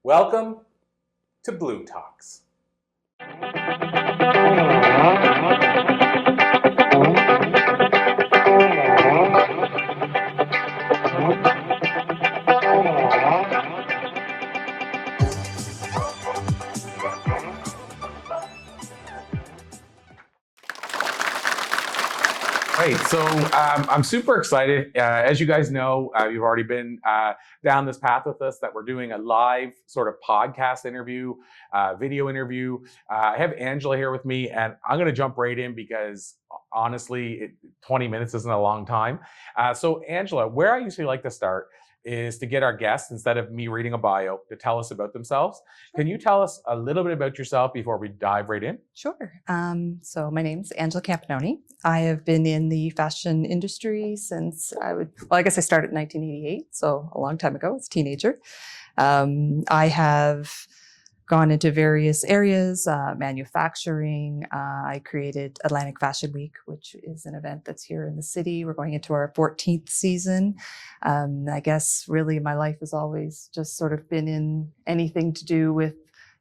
Welcome to bLU Talks. Great. So I'm super excited. As you guys know, you've already been down this path with us that we're doing a live sort of podcast interview, video interview. I have Angela here with me, and I'm going to jump right in because honestly, 20 minutes isn't a long time. So Angela, where I usually like to start is to get our guests, instead of me reading a bio, to tell us about themselves. Can you tell us a little bit about yourself before we dive right in? Sure. So my name's Angela Campagnoni. I have been in the fashion industry since I guess I started in 1988, so a long time ago, as a teenager. I have gone into various areas, manufacturing. I created Atlantic Fashion Week, which is an event that's here in the city. We're going into our 14th season. I guess really my life has always just sort of been in anything to do with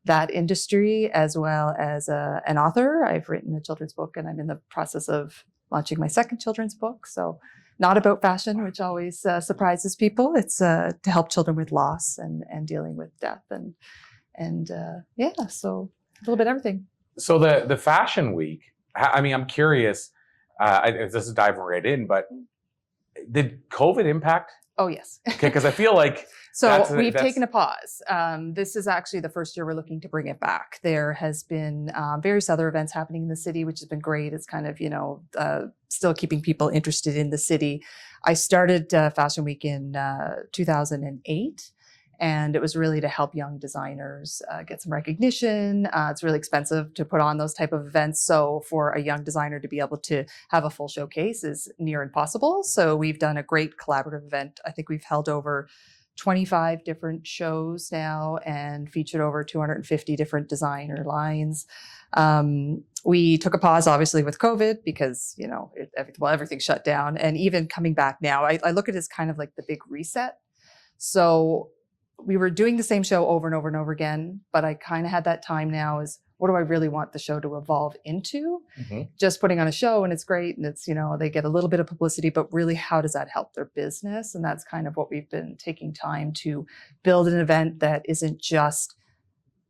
that industry, as well as an author. I've written a children's book, and I'm in the process of launching my second children's book. So not about fashion, which always surprises people. It's to help children with loss and dealing with death. So a little bit of everything. So the Fashion Week, I mean, I'm curious, this is diving right in, but did COVID impact? Oh, yes. Okay, because I feel like we've taken a pause. This is actually the first year we're looking to bring it back. There has been various other events happening in the city, which has been great. It's kind of, still keeping people interested in the city. I started Fashion Week in 2008. And it was really to help young designers get some recognition. It's really expensive to put on those type of events. So for a young designer to be able to have a full showcase is near impossible. So we've done a great collaborative event. I think we've held over 25 different shows now and featured over 250 different designer lines. We took a pause, obviously, with COVID because, everything shut down. And even coming back now, I look at it as kind of like the big reset. So we were doing the same show over and over and over again, but I kind of had that time now is, what do I really want the show to evolve into? Mm-hmm. Just putting on a show and it's great and it's, they get a little bit of publicity, but really how does that help their business? And that's kind of what we've been taking time to build an event that isn't just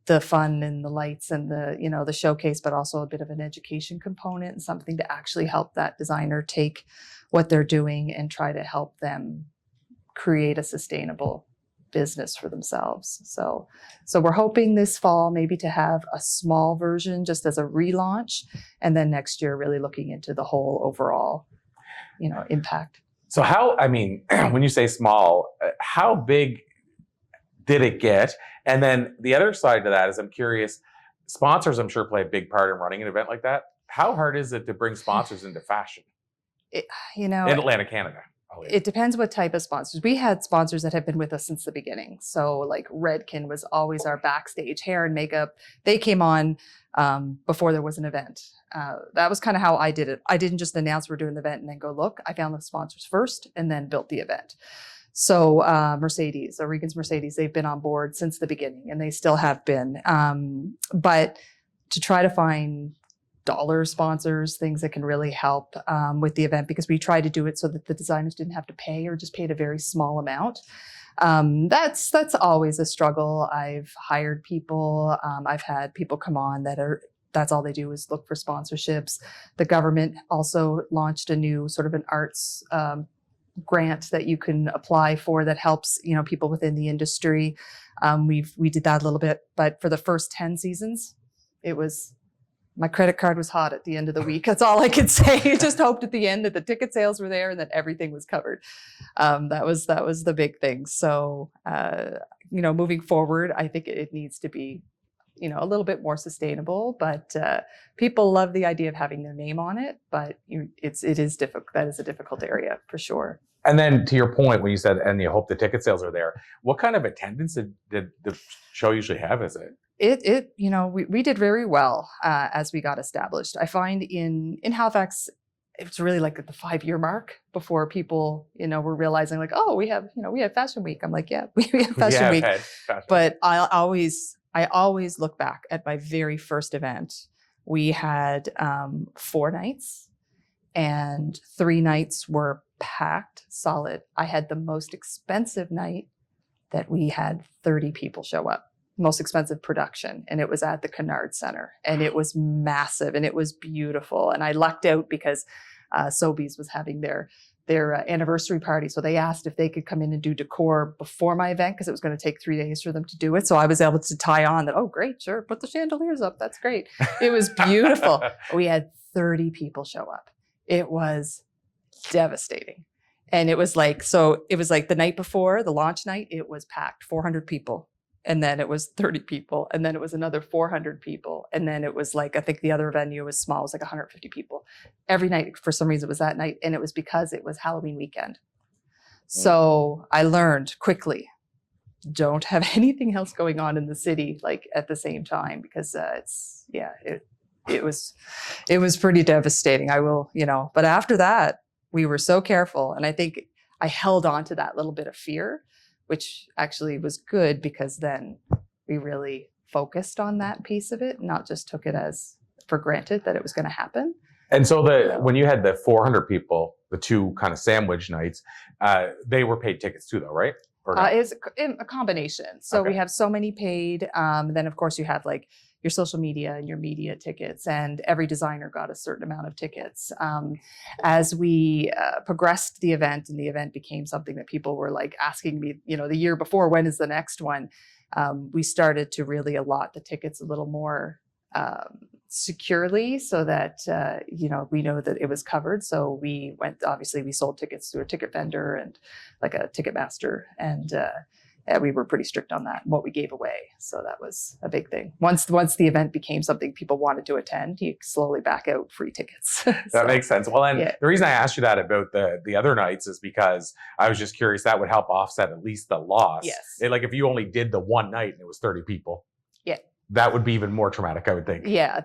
the fun and the lights and the showcase, but also a bit of an education component and something to actually help that designer take what they're doing and try to help them create a sustainable business for themselves. So we're hoping this fall maybe to have a small version just as a relaunch, and then next year really looking into the whole overall, impact. So when you say small, how big did it get? And then the other side to that is I'm curious, sponsors I'm sure play a big part in running an event like that. How hard is it to bring sponsors into fashion? In Atlantic Canada. It depends what type of sponsors. We had sponsors that have been with us since the beginning. So like Redken was always our backstage hair and makeup. They came on before there was an event. That was kind of how I did it. I didn't just announce we're doing the event and then go look. I found the sponsors first and then built the event. So Mercedes, O'Regan's Mercedes, they've been on board since the beginning and they still have been. But to try to find dollar sponsors, things that can really help with the event, because we try to do it so that the designers didn't have to pay or just paid a very small amount. That's always a struggle. I've hired people. I've had people come on that's all they do is look for sponsorships. The government also launched a new sort of an arts grant that you can apply for that helps, people within the industry. We did that a little bit, but for the first 10 seasons, my credit card was hot at the end of the week. That's all I could say. Just hoped at the end that the ticket sales were there and that everything was covered. That was the big thing. So, moving forward, I think it needs to be, a little bit more sustainable, but people love the idea of having their name on it, but it is difficult. That is a difficult area for sure. And then to your point, when you said, and you hope the ticket sales are there, what kind of attendance did the show usually have? Is it? We did very well as we got established. I find in Halifax, it's really like at the 5-year mark before people, were realizing like, oh, we have Fashion Week. I'm like, yeah, we have Fashion Week. But I always look back at my very first event. We had 4 nights, and 3 nights were packed solid. I had the most expensive night that we had 30 people show up. Most expensive production, and it was at the Kennard Center, and it was massive and it was beautiful. And I lucked out because Sobeys was having their anniversary party, so they asked if they could come in and do decor before my event because it was going to take 3 days for them to do it. So I was able to tie on that. Oh, great, sure, put the chandeliers up. That's great. It was beautiful. We had 30 people show up. It was devastating. And it was like the night before the launch night, it was packed, 400 people. And then it was 30 people. And then it was another 400 people. And then it was like, I think the other venue was small. It was like 150 people. Every night, for some reason, it was that night. And it was because it was Halloween weekend. So I learned quickly, don't have anything else going on in the city, like at the same time, because it was pretty devastating. But after that, we were so careful. And I think I held on to that little bit of fear, which actually was good because then we really focused on that piece of it, not just took it as for granted that it was going to happen. And so when you had the 400 people, the 2 kind of sandwich nights, they were paid tickets too, though, right? It's a combination. So we have so many paid. Then, of course, you have like your social media and your media tickets, and every designer got a certain amount of tickets. As we progressed the event and the event became something that people were like asking me, the year before, when is the next one? We started to really allot the tickets a little more securely so that, we know that it was covered. So we sold tickets through a ticket vendor and like a Ticketmaster, and we were pretty strict on that and what we gave away. So that was a big thing. Once the event became something people wanted to attend, you slowly back out free tickets. That makes sense. Well, and the reason I asked you that about the other nights is because I was just curious that would help offset at least the loss. Yes. Like if you only did the one night and it was 30 people. Yeah. That would be even more traumatic, I would think. Yeah,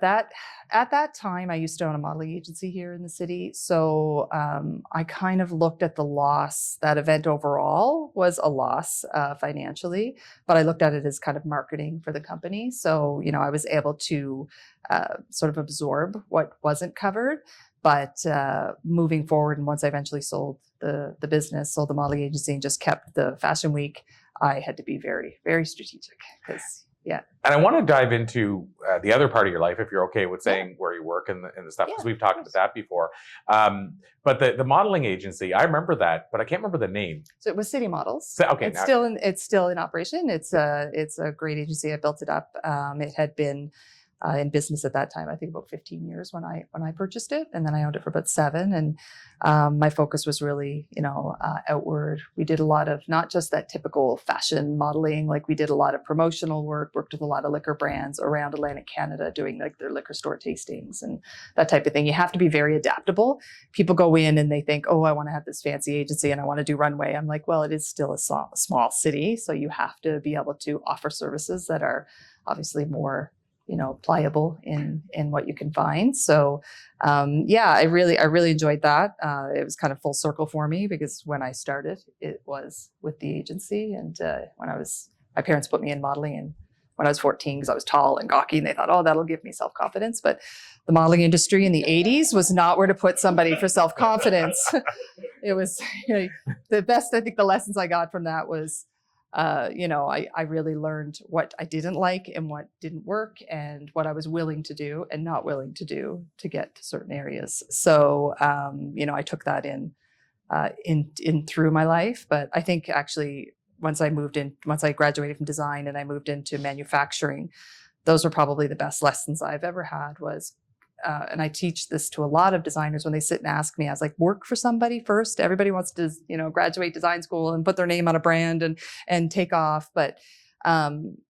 at that time, I used to own a modeling agency here in the city. So I kind of looked at the loss. That event overall was a loss financially, but I looked at it as kind of marketing for the company. So, I was able to sort of absorb what wasn't covered. But moving forward, and once I eventually sold the business, sold the modeling agency, and just kept the Fashion Week, I had to be very, very strategic because. Yeah. And I want to dive into the other part of your life, if you're okay with saying where you work and the stuff, because we've talked about that before. But the modeling agency, I remember that, but I can't remember the name. So it was City Models. So, okay, it's still in operation. It's a great agency. I built it up. It had been in business at that time, I think about 15 years when I purchased it, and then I owned it for about 7. And my focus was really, outward. We did a lot of not just that typical fashion modeling, like we did a lot of promotional work, worked with a lot of liquor brands around Atlantic Canada, doing like their liquor store tastings and that type of thing. You have to be very adaptable. People go in and they think, oh, I want to have this fancy agency and I want to do runway. I'm like, well, it is still a small city, so you have to be able to offer services that are obviously more pliable in what you can find. So, I really enjoyed that. It was kind of full circle for me because when I started, it was with the agency. And my parents put me in modeling and when I was 14, because I was tall and gawky, and they thought, oh, that'll give me self-confidence. But the modeling industry in the 80s was not where to put somebody for self-confidence. It was the best, I think the lessons I got from that was, I really learned what I didn't like and what didn't work and what I was willing to do and not willing to do to get to certain areas. So, I took that in through my life. But I think actually once I graduated from design and I moved into manufacturing, those were probably the best lessons I've ever had was, and I teach this to a lot of designers when they sit and ask me, I was like, work for somebody first. Everybody wants to, graduate design school and put their name on a brand and take off. But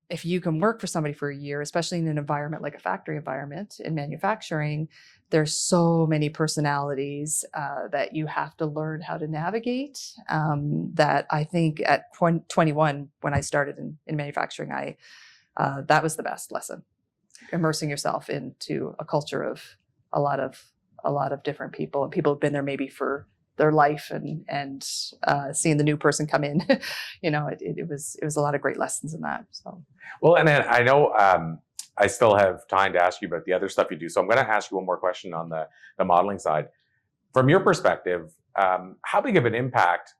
if you can work for somebody for a year, especially in an environment like a factory environment in manufacturing, there's so many personalities that you have to learn how to navigate. That I think at 21, when I started in manufacturing, that was the best lesson. Immersing yourself into a culture of a lot of a lot of different people, and people have been there maybe for their life, and seeing the new person come in, it was a lot of great lessons in that. So, well, and then I know I still have time to ask you about the other stuff you do. So I'm going to ask you one more question on the modeling side. From your perspective, how big of an impact,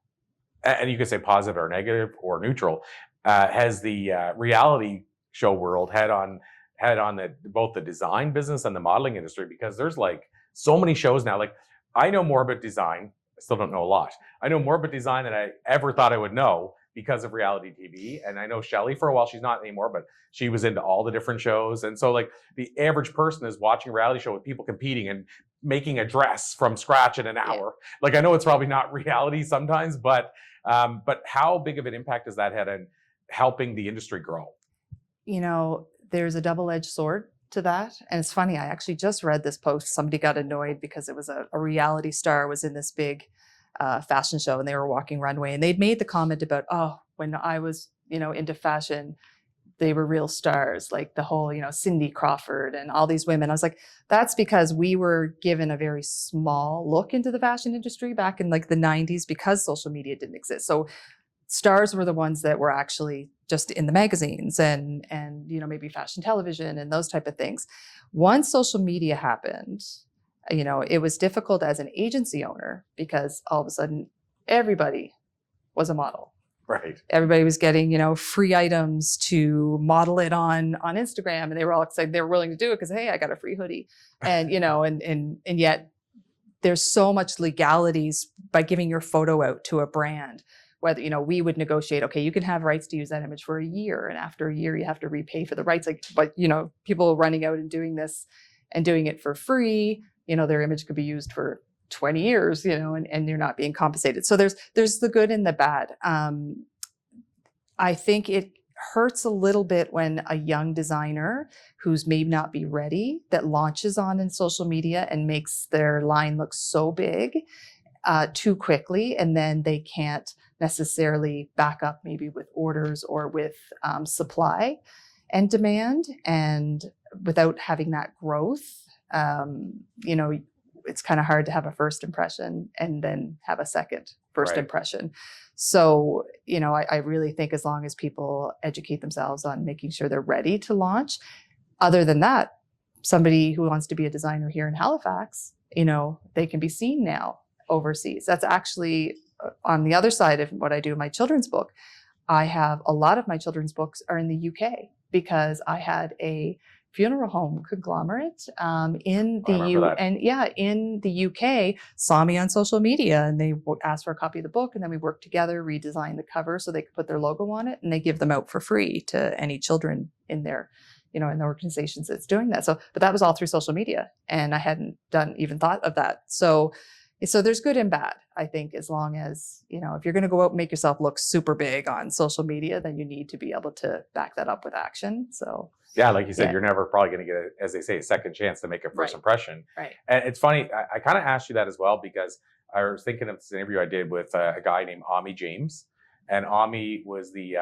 and you could say positive or negative or neutral, has the reality show world had on both the design business and the modeling industry? Because there's like so many shows now. Like, I know more about design. I still don't know a lot. I know more about design than I ever thought I would know because of reality TV. And I know Shelley for a while. She's not anymore, but she was into all the different shows. And so like the average person is watching a reality show with people competing and making a dress from scratch in an hour. Like, I know it's probably not reality sometimes, but how big of an impact has that had on helping the industry grow? There's a double-edged sword to that. And it's funny, I actually just read this post. Somebody got annoyed because it was a reality star was in this big fashion show, and they were walking runway, and they'd made the comment about, oh, when I was, into fashion, they were real stars, like the whole, Cindy Crawford and all these women. I was like, that's because we were given a very small look into the fashion industry back in like the 90s because social media didn't exist. So stars were the ones that were actually just in the magazines and maybe fashion television and those type of things. Once social media happened, it was difficult as an agency owner because all of a sudden everybody was a model. Right. Everybody was getting, free items to model it on Instagram, and they were all excited. They were willing to do it because, hey, I got a free hoodie. And, and yet there's so much legalities by giving your photo out to a brand. Whether, we would negotiate, okay, you can have rights to use that image for a year, and after a year you have to repay for the rights. But people running out and doing this and doing it for free, their image could be used for 20 years, and you're not being compensated. So there's the good and the bad. I think it hurts a little bit when a young designer who's maybe not be ready that launches on in social media and makes their line look so big too quickly, and then they can't necessarily back up maybe with orders or with supply and demand, and without having that growth, it's kind of hard to have a first impression and then have a second first impression. So, I really think as long as people educate themselves on making sure they're ready to launch. Other than that, somebody who wants to be a designer here in Halifax, they can be seen now overseas. That's actually on the other side of what I do in my children's book. I have a lot of my children's books are in the UK because I had a funeral home conglomerate in the UK saw me on social media, and they asked for a copy of the book, and then we worked together, redesigned the cover so they could put their logo on it, and they give them out for free to any children in their in the organizations that's doing that. So, but that was all through social media, and I hadn't even thought of that. So there's good and bad, I think, as long as, if you're going to go out and make yourself look super big on social media, then you need to be able to back that up with action. So yeah, like you said, you're never probably going to get, as they say, a second chance to make a first impression. Right. And it's funny, I kind of asked you that as well, because I was thinking of this interview I did with a guy named Ami James. And Ami was the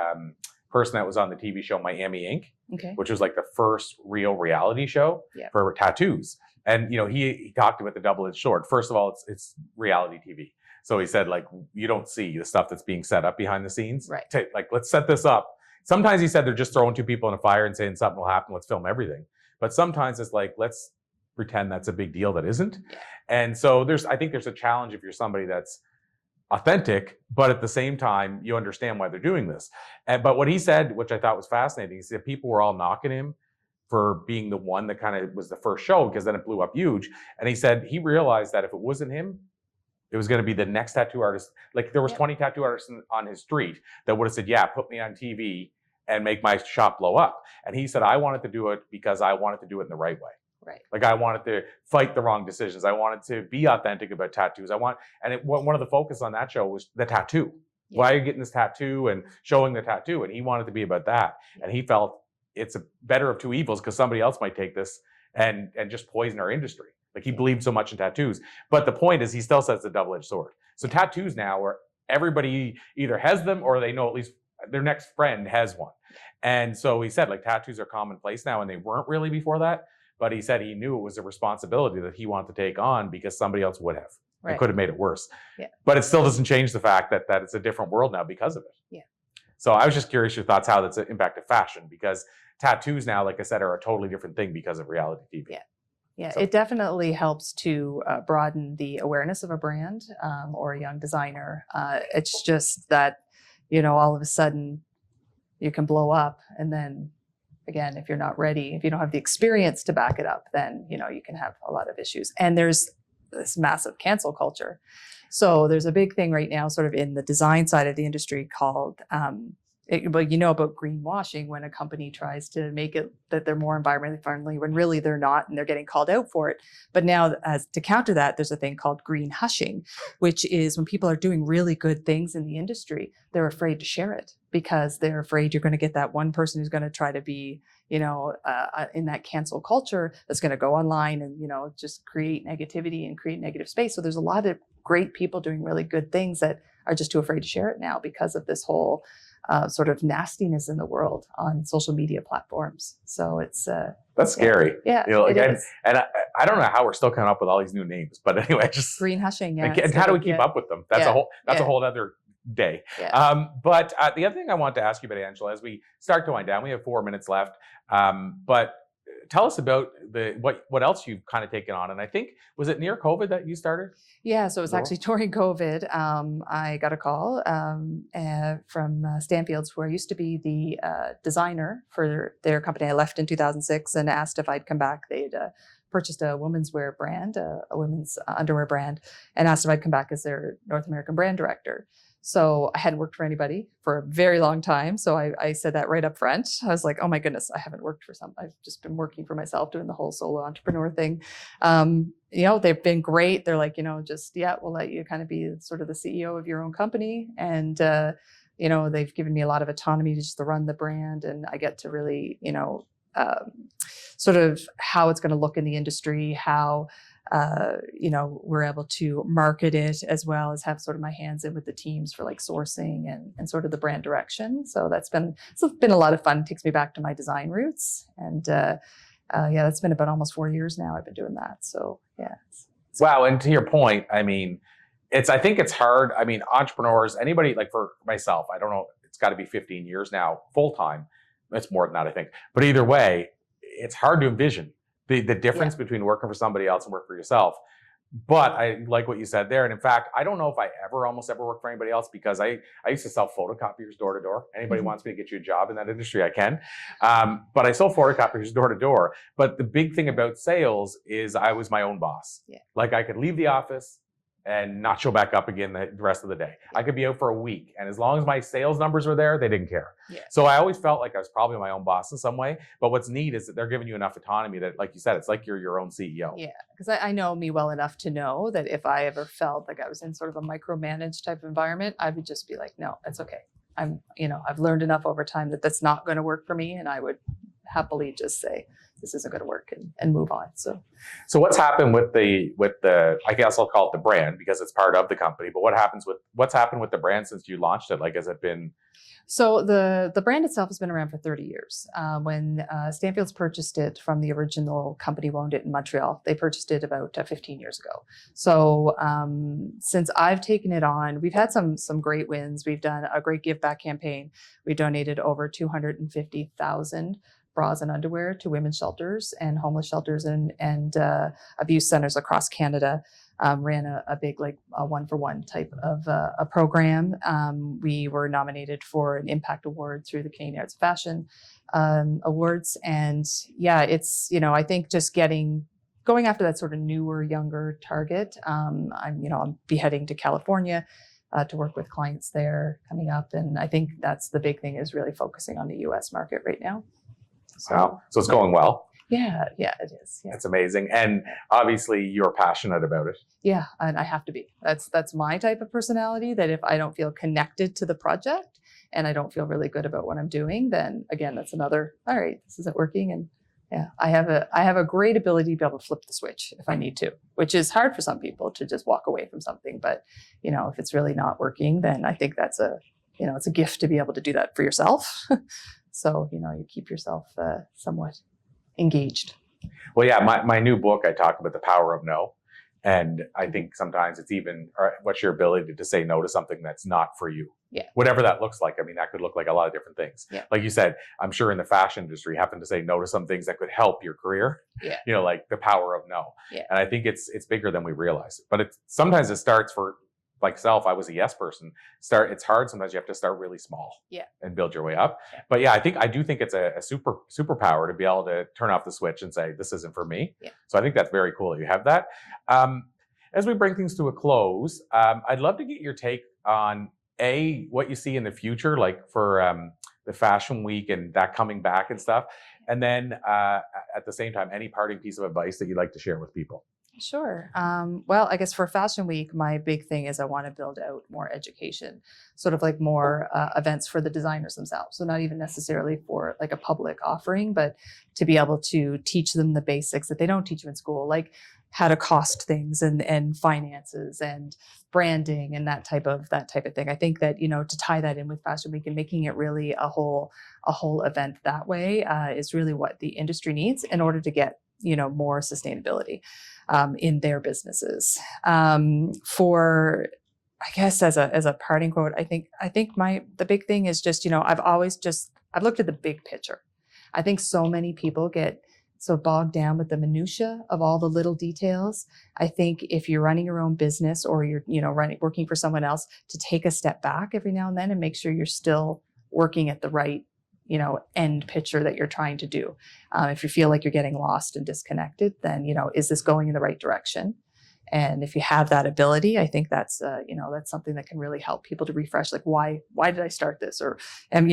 person that was on the TV show Miami Inc., which was like the first real reality show for tattoos. And, he talked about the double-edged sword. First of all, it's reality TV. So he said, like, you don't see the stuff that's being set up behind the scenes. Right. Like, let's set this up. Sometimes he said they're just throwing two people in a fire and saying something will happen. Let's film everything. But sometimes it's like, let's pretend that's a big deal that isn't. Yeah. And so I think there's a challenge if you're somebody that's authentic, but at the same time, you understand why they're doing this. But what he said, which I thought was fascinating, he said people were all knocking him for being the one that kind of was the first show, because then it blew up huge. And he said he realized that if it wasn't him, it was going to be the next tattoo artist. Like there was 20 tattoo artists on his street that would have said, yeah, put me on TV and make my shop blow up. And he said, I wanted to do it because I wanted to do it in the right way. Right. Like I wanted to fight the wrong decisions. I wanted to be authentic about tattoos. One of the focus on that show was the tattoo. Yeah. Why are you getting this tattoo and showing the tattoo? And he wanted to be about that. And he felt it's a better of two evils because somebody else might take this and just poison our industry. Like he believed so much in tattoos. But the point is he still says it's a double-edged sword. So tattoos now where everybody either has them or they know at least their next friend has one. And so he said like tattoos are commonplace now, and they weren't really before that. but he said he knew it was a responsibility that he wanted to take on because somebody else would have. It could have made it worse. Yeah. But it still doesn't change the fact that it's a different world now because of it. Yeah. So I was just curious your thoughts how that's impacted fashion, because tattoos now, like I said, are a totally different thing because of reality TV. Yeah. Yeah, So it definitely helps to broaden the awareness of a brand or a young designer. It's just that, all of a sudden you can blow up. And then again, if you're not ready, if you don't have the experience to back it up, then, you can have a lot of issues. And there's this massive cancel culture. So there's a big thing right now sort of in the design side of the industry called about greenwashing, when a company tries to make it that they're more environmentally friendly when really they're not, and they're getting called out for it. But now, as to counter that, there's a thing called green hushing, which is when people are doing really good things in the industry, they're afraid to share it because they're afraid you're going to get that one person who's going to try to be, in that cancel culture that's going to go online and, just create negativity and create negative space. So there's a lot of great people doing really good things that are just too afraid to share it now because of this whole sort of nastiness in the world on social media platforms. So it's that's scary. Yeah, and I don't know how we're still coming up with all these new names, but anyway, just green hushing. Yeah, and how do we keep up with them? That's a whole other day. Yeah. But the other thing I want to ask you about, Angela, as we start to wind down, we have 4 minutes left. But tell us about what else you've kind of taken on. And I think, was it near COVID that you started? Yeah, so it was actually during COVID. I got a call from Stanfield, where I used to be the designer for their company. I left in 2006 and asked if I'd come back. They'd purchased a women's wear brand, a women's underwear brand, and asked if I'd come back as their North American brand director. So I hadn't worked for anybody for a very long time. So I said that right up front. I was like, oh my goodness, I haven't worked for I've just been working for myself, doing the whole solo entrepreneur thing. They've been great. They're like, we'll let you kind of be sort of the CEO of your own company. And, they've given me a lot of autonomy to just to run the brand. And I get to really, sort of how it's going to look in the industry, how, we're able to market it, as well as have sort of my hands in with the teams for like sourcing and sort of the brand direction. So it's been a lot of fun. It takes me back to my design roots. And that's been about almost 4 years now I've been doing that. So yeah. Wow. And to your point, I think it's hard. Entrepreneurs, anybody, like for myself, I don't know, it's got to be 15 years now, full time. It's more than that, I think. But either way, it's hard to envision the difference between working for somebody else and work for yourself. But I like what you said there. And in fact, I don't know if I almost ever worked for anybody else, because I used to sell photocopiers door to door. Anybody wants me to get you a job in that industry, I can. But I sold photocopiers door to door. But the big thing about sales is I was my own boss. Yeah. Like I could leave the office and not show back up again the rest of the day. I could be out for a week. And as long as my sales numbers were there, they didn't care. Yeah. So I always felt like I was probably my own boss in some way. But what's neat is that they're giving you enough autonomy that, like you said, it's like you're your own CEO. Yeah, because I know me well enough to know that if I ever felt like I was in sort of a micromanaged type of environment, I would just be like, no, it's okay. I've learned enough over time that that's not going to work for me. And I would happily just say, this isn't going to work, and move on. So what's happened with the, I guess I'll call it the brand because it's part of the company, but what's happened with the brand since you launched it? Like, has it been? So the brand itself has been around for 30 years. When Stanfield's purchased it from the original company who owned it in Montreal, they purchased it about 15 years ago. So since I've taken it on, we've had some great wins. We've done a great give back campaign. We donated over 250,000 bras and underwear to women's shelters and homeless shelters and abuse centers across Canada. Ran a big, like a 1-for-1 type of a program. We were nominated for an Impact Award through the Canadian Arts Fashion Awards. And yeah, it's, I think just going after that sort of newer, younger target. I'll be heading to California to work with clients there coming up. And I think that's the big thing, is really focusing on the US market right now. Wow. So it's going well. Yeah, it is. Yeah. That's amazing. And obviously you're passionate about it. Yeah, and I have to be. That's my type of personality, that if I don't feel connected to the project and I don't feel really good about what I'm doing, then again, that's another, all right, this isn't working. And yeah, I have a great ability to be able to flip the switch if I need to, which is hard for some people to just walk away from something. But, if it's really not working, then I think that's it's a gift to be able to do that for yourself. So, you keep yourself somewhat engaged. Well, yeah, my new book, I talk about the power of no. And I think sometimes it's even, what's your ability to say no to something that's not for you? Yeah. Whatever that looks like. I mean, that could look like a lot of different things. Yeah. Like you said, I'm sure in the fashion industry, you happen to say no to some things that could help your career. Yeah. You know, like the power of no. Yeah. And I think it's bigger than we realize. But sometimes it starts for, like self, I was a yes person. It's hard. Sometimes you have to start really small. Yeah. And build your way up. Yeah. But yeah, I do think it's a superpower to be able to turn off the switch and say, this isn't for me. Yeah. So I think that's very cool that you have that. As we bring things to a close, I'd love to get your take on what you see in the future, like for the Fashion Week and that coming back and stuff. And then at the same time, any parting piece of advice that you'd like to share with people. Sure. Well, I guess for Fashion Week, my big thing is I want to build out more education, sort of like more events for the designers themselves. So not even necessarily for like a public offering, but to be able to teach them the basics that they don't teach you in school, like how to cost things and finances and branding and that type of thing. I think that, to tie that in with Fashion Week and making it really a whole event that way is really what the industry needs in order to get, more sustainability in their businesses. For, I guess as a parting quote, I think the big thing is just, I've looked at the big picture. I think so many people get so bogged down with the minutia of all the little details. I think if you're running your own business or you're, working for someone else, to take a step back every now and then and make sure you're still working at the right, end picture that you're trying to do. If you feel like you're getting lost and disconnected, then, is this going in the right direction? And if you have that ability, I think that's, that's something that can really help people to refresh. Like, why did I start this? Or, am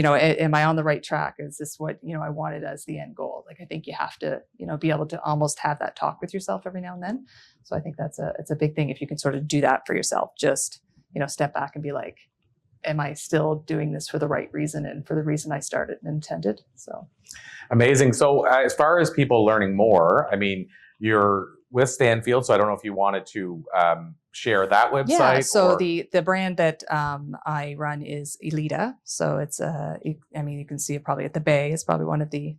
I on the right track? Is this what, I wanted as the end goal? Like, I think you have to, be able to almost have that talk with yourself every now and then. So I think it's a big thing if you can sort of do that for yourself. Just, step back and be like, am I still doing this for the right reason and for the reason I started and intended? So amazing. So as far as people learning more, I mean, you're with Stanfield, so I don't know if you wanted to share that website. Yeah. So the brand that I run is Elita. So it's you can see it probably at the Bay. It's probably one of the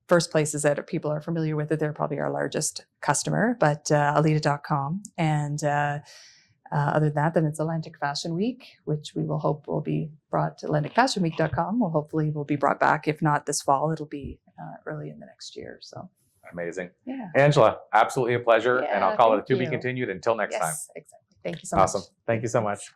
first places that people are familiar with it. They're probably our largest customer, but Elita.com. And other than that, then it's Atlantic Fashion Week, which we will hope will be brought to AtlanticFashionWeek.com. Hopefully will be brought back. If not this fall, it'll be early in the next year. So amazing. Yeah. Angela, absolutely a pleasure. Yeah, and I'll call it a to be you. continued until next time. Exactly. Thank you so much. Awesome. Thank you so much.